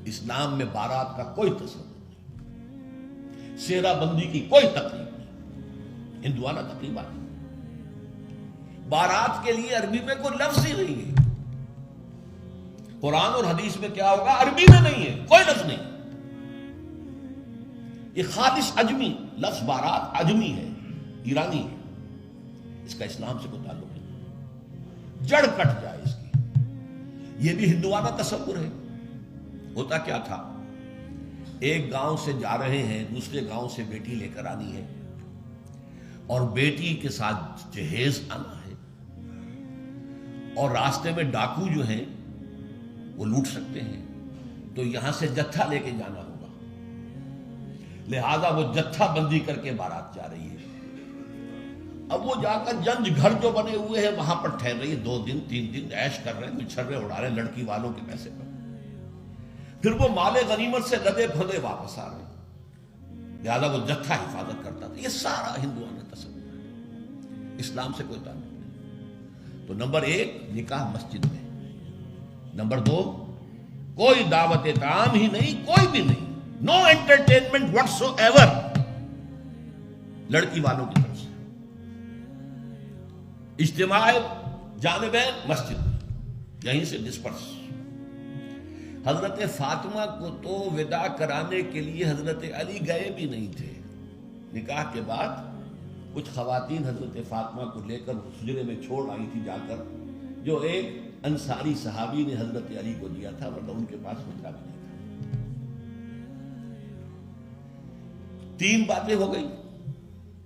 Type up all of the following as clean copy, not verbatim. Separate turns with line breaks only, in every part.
اسلام میں بارات کا کوئی تصور نہیں، سیرا بندی کی کوئی تقریب نہیں، ہندوانہ تقریبا نہیں۔ بارات کے لیے عربی میں کوئی لفظ ہی نہیں ہے۔ قرآن اور حدیث میں کیا ہوگا؟ عربی میں نہیں ہے، کوئی لفظ نہیں۔ یہ خالص عجمی لفظ، بارات عجمی ہے، ایرانی ہے، اس کا اسلام سے کوئی تعلق نہیں، جڑ کٹ جائے اس کی۔ یہ بھی ہندوانہ تصور ہے۔ ہوتا کیا تھا، ایک گاؤں سے جا رہے ہیں، دوسرے گاؤں سے بیٹی لے کر آنی ہے، اور بیٹی کے ساتھ جہیز آنا ہے، اور راستے میں ڈاکو جو ہیں وہ لوٹ سکتے ہیں، تو یہاں سے جتھا لے کے جانا ہوگا، لہذا وہ جتھا بندی کر کے بارات جا رہی ہے۔ اب وہ جا کر جنج گھر جو بنے ہوئے ہیں وہاں پر ٹھہر رہی ہے، 2 دن 3 دن عیش کر رہے ہیں، کوئی چھرے اڑا رہے ہیں لڑکی والوں کے پیسے پر، پھر وہ مال غنیمت سے لدے پھدے واپس آ رہے ہیں، لہذا وہ جتھا حفاظت کرتا تھا۔ یہ سارا ہندوانہ تصور ہے، اسلام سے کوئی تعلق نہیں۔ تو نمبر 1 نکاح مسجد میں، نمبر 2 کوئی دعوت طعام ہی نہیں، کوئی بھی نہیں، نو انٹرٹینمنٹ واٹس ایور لڑکی والوں کی طرف سے۔ اجتماع جانبین مسجد میں، یہیں سے ڈسپرس۔ حضرت فاطمہ کو تو وداع کرانے کے لیے حضرت علی گئے بھی نہیں تھے۔ نکاح کے بعد کچھ خواتین حضرت فاطمہ کو لے کر حجرے میں چھوڑ آئی تھی جا کر، جو ایک انصاری صحابی نے حضرت علی کو دیا تھا، ورنہ ان کے پاس حجرہ بھی نہیں تھا۔ 3 باتیں ہو گئی۔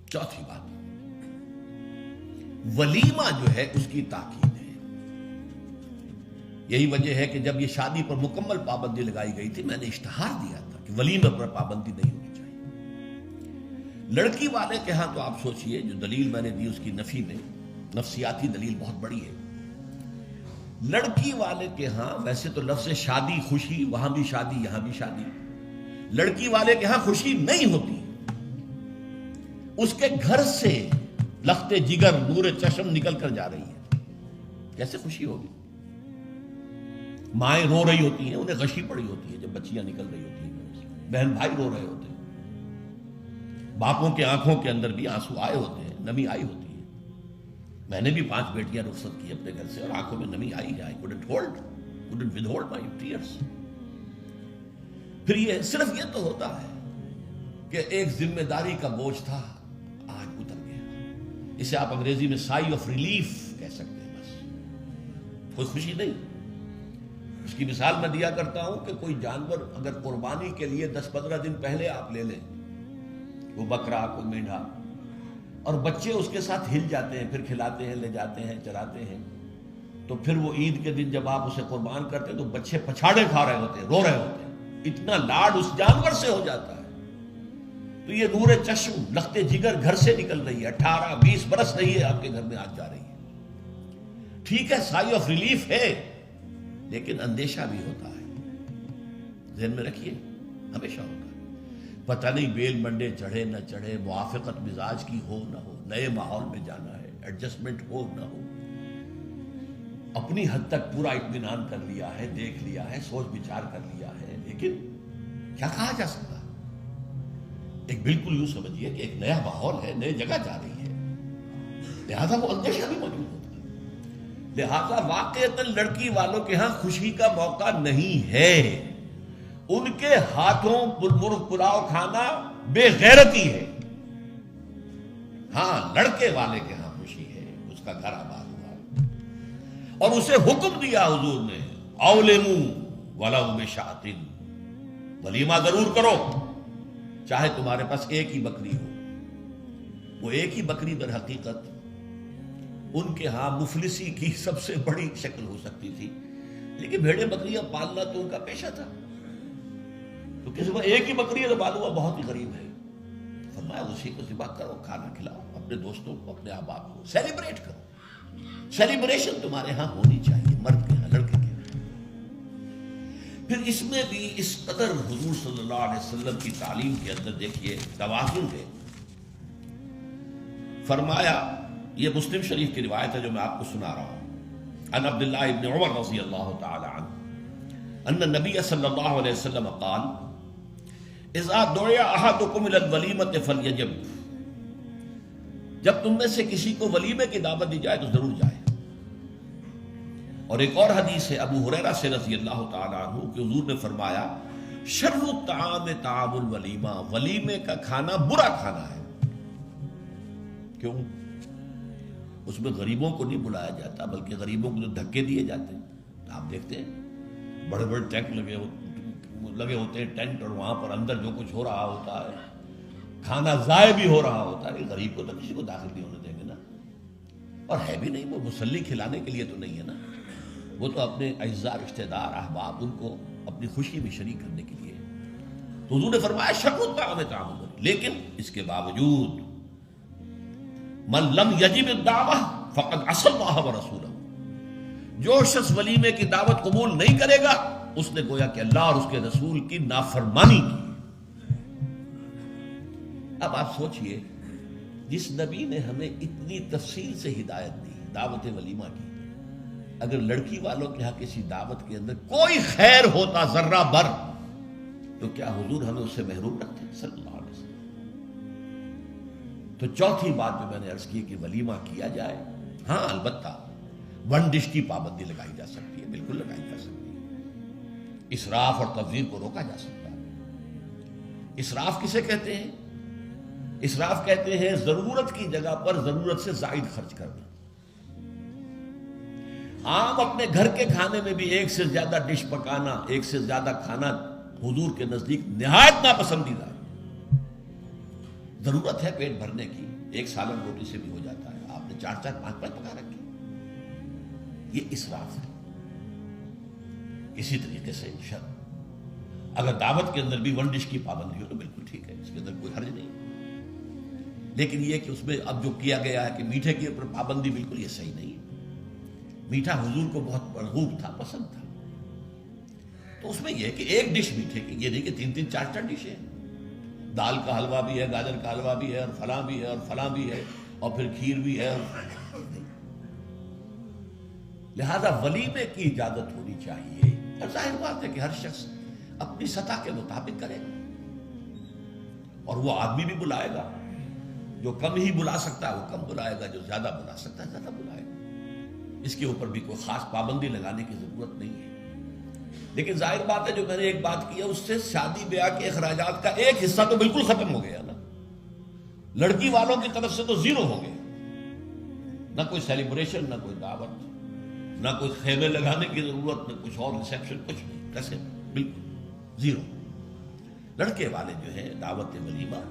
چوتھی بات، ولیمہ جو ہے اس کی تاکید ہے۔ یہی وجہ ہے کہ جب یہ شادی پر مکمل پابندی لگائی گئی تھی، میں نے اشتہار دیا تھا کہ ولیمہ پر پابندی نہیں ہونی چاہیے۔ لڑکی والے کے ہاں تو آپ سوچئے، جو دلیل میں نے دی اس کی نفی میں، نفسیاتی دلیل بہت بڑی ہے۔ لڑکی والے کے ہاں ویسے تو لفظ شادی، خوشی، وہاں بھی شادی یہاں بھی شادی، لڑکی والے کے ہاں خوشی نہیں ہوتی۔ اس کے گھر سے لخت جگر، نور چشم نکل کر جا رہی ہے، کیسے خوشی ہوگی؟ مائیں رو رہی ہوتی ہیں، انہیں غشی پڑی ہوتی ہے جب بچیاں نکل رہی ہوتی ہیں، بہن بھائی رو رہے ہوتے ہیں، باپوں کے آنکھوں کے اندر بھی آنسو آئے ہوتے ہیں، نمی آئی ہوتی ہے۔ میں نے بھی 5 بیٹیاں رخصت کی اپنے گھر سے، اور آنکھوں میں نمی آئی ہے۔ I couldn't withhold my tears۔ پھر یہ صرف یہ تو ہوتا ہے کہ ایک ذمہ داری کا بوجھ تھا، آج اتر گیا۔ اسے آپ انگریزی میں سائی آف ریلیف کہہ سکتے ہیں، بس کوئی خوشی نہیں۔ اس کی مثال میں دیا کرتا ہوں کہ کوئی جانور اگر قربانی کے لیے 10-15 دن پہلے آپ لے لیں، وہ بکرا، کوئی مینڈھا، اور بچے اس کے ساتھ ہل جاتے ہیں، پھر کھلاتے ہیں، لے جاتے ہیں، چراتے ہیں، تو پھر وہ عید کے دن جب آپ اسے قربان کرتے ہیں تو بچے پچھاڑے کھا رہے ہوتے ہیں، رو رہے ہوتے ہیں، اتنا لاڈ اس جانور سے ہو جاتا ہے۔ تو یہ نور چشم، لخت جگر گھر سے نکل رہی ہے، 18-20 برس رہی ہے آپ کے گھر میں، آج جا رہی ہے۔ ٹھیک ہے، سائی آف ریلیف ہے، لیکن اندیشہ بھی ہوتا ہے۔ ذہن میں رکھیے، ہمیشہ ہوتا ہے، پتہ نہیں بیل منڈے چڑھے نہ چڑھے، موافقت مزاج کی ہو نہ ہو، نئے ماحول میں جانا ہے، ایڈجسٹمنٹ ہو نہ ہو۔ اپنی حد تک پورا اطمینان کر لیا ہے، دیکھ لیا ہے، سوچ بچار کر لیا ہے، لیکن کیا کہا جا سکتا؟ ایک بالکل یوں سمجھیے کہ ایک نیا ماحول ہے، نئے جگہ جا رہی ہے، لہذا وہ اندیشہ بھی موجود ہوتا ہے۔ لہذا واقعتاً لڑکی والوں کے ہاں خوشی کا موقع نہیں ہے۔ ان کے ہاتھوں مرغ پلاؤ کھانا بے غیرتی ہے۔ ہاں، لڑکے والے کے ہاں خوشی ہے، اس کا گھر آباد ہوا ہے، اور اسے حکم دیا حضور نے، اولموا ولو بشاۃ، ولیمہ ضرور کرو، چاہے تمہارے پاس ایک ہی بکری ہو۔ وہ ایک ہی بکری در حقیقت ان کے ہاں مفلسی کی سب سے بڑی شکل ہو سکتی تھی، لیکن بھیڑیں بکریاں پالنا تو ان کا پیشہ تھا۔ تو کسی کو ایک ہی بکری ہے تو معلوم بہت ہی غریب ہے، فرمایا اسی کو ذبح کرو، کھانا کھلاؤ اپنے دوستوں کو، اپنے احباب کو، سیلیبریٹ کرو۔ سیلیبریشن تمہارے ہاں ہونی چاہیے، مرد کے ہاں، لڑکے کے ہاں۔ پھر اس میں بھی اس قدر حضور صلی اللہ علیہ وسلم کی تعلیم کے اندر دیکھیے توازن ہے۔ فرمایا، یہ مسلم شریف کی روایت ہے جو میں آپ کو سنا رہا ہوں، عن عبداللہ ابن عمر رضی اللہ تعالی عنہ ان نبی صلی اللہ علیہ وسلم قال اذا دعی احدکم الی الولیمۃ فلیجب، جب تم میں سے کسی کو ولیمے کی دعوت دی جائے تو ضرور جائے۔ اور ایک اور حدیث ہے ابو ہریرہ سے رضی اللہ تعالی عنہ کہ حضور نے فرمایا شر الطعام طعام الولیمہ، ولیمے کا کھانا برا کھانا ہے۔ کیوں؟ اس میں غریبوں کو نہیں بلایا جاتا بلکہ غریبوں کو تو دھکے دیے جاتے ہیں۔ آپ دیکھتے ہیں بڑے بڑے ٹینٹ لگے ہوتے ہیں ٹینٹ، اور وہاں پر اندر جو کچھ ہو رہا ہوتا ہے، کھانا ضائع بھی ہو رہا ہوتا ہے، غریب کو تو کسی کو داخل نہیں ہونے دیں گے نا۔ اور ہے بھی نہیں، وہ مسلی کھلانے کے لیے تو نہیں ہے نا، وہ تو اپنے اعزاء رشتہ دار احباب ان کو اپنی خوشی میں شریک کرنے کے لیے۔ تو حضور نے فرمایا شر الطعام طعام الولیمہ، لیکن اس کے باوجود من لم یجب الدعوہ فقد عصى اللہ ورسولہ، جو شخص ولیمے کی دعوت قبول نہیں کرے گا اس نے گویا کہ اللہ اور اس کے رسول کی نافرمانی کی۔ اب آپ سوچئے جس نبی نے ہمیں اتنی تفصیل سے ہدایت دی دعوت ولیمہ کی، اگر لڑکی والوں کے ہاں کسی دعوت کے اندر کوئی خیر ہوتا ذرہ بر تو کیا حضور ہمیں اس سے محروم رکھتے صلی اللہ علیہ وسلم؟ تو چوتھی بات جو میں نے عرض کی کہ ولیمہ کیا جائے، ہاں البتہ ون ڈش کی پابندی لگائی جا سکتی ہے، بالکل لگائی جا سکتی ہے۔ اسراف اور تبذیر کو روکا جا سکتا ہے۔ اسراف کسے کہتے ہیں؟ اسراف کہتے ہیں ضرورت کی جگہ پر ضرورت سے زائد خرچ کرنا۔ عام اپنے گھر کے کھانے میں بھی ایک سے زیادہ ڈش پکانا، ایک سے زیادہ کھانا حضور کے نزدیک نہایت ناپسندیدہ ہے۔ ضرورت ہے پیٹ بھرنے کی، ایک سالن روٹی سے بھی ہو جاتا ہے، آپ نے 4 4 5 5 پکا رکھے، یہ اسراف ہے۔ اسی طریقے سے اگر دعوت کے اندر بھی ون ڈش کی پابندی ہو تو بالکل ٹھیک ہے، اس کے اندر کوئی حرج نہیں، لیکن یہ کہ اس میں اب جو کیا گیا ہے کہ میٹھے کے اوپر پابندی، بالکل یہ صحیح نہیں ہے۔ میٹھا حضور کو بہت مرغوب تھا، پسند تھا، تو اس میں یہ کہ ایک ڈش میٹھے کی، یہ نہیں کہ 3 3 4 4 ڈشیں، دال کا حلوہ بھی ہے، گاجر کا حلوہ بھی ہے، اور فلاں بھی ہے، اور فلاں بھی ہے، اور پھر کھیر بھی ہے۔ لہذا ولیمے کی اجازت ہونی چاہیے، اور ظاہر بات ہے کہ ہر شخص اپنی سطح کے مطابق کرے گا، اور وہ آدمی بھی بلائے گا، جو کم ہی بلا سکتا ہے وہ کم بلائے گا، جو زیادہ بلا سکتا ہے زیادہ بلائے گا۔ اس کے اوپر بھی کوئی خاص پابندی لگانے کی ضرورت نہیں ہے۔ لیکن ظاہر بات ہے جو میں نے ایک بات کی ہے، اس سے شادی بیاہ کے اخراجات کا ایک حصہ تو بالکل ختم ہو گیا نا، لڑکی والوں کی طرف سے تو زیرو ہو گئے، نہ کوئی سیلیبریشن، نہ کوئی دعوت، نہ کوئی خیمے لگانے کی ضرورت، نہ کچھ اور ریسیپشن، کچھ نہیں، کیسے بالکل زیرو۔ لڑکے والے جو ہیں دعوت ولیمہ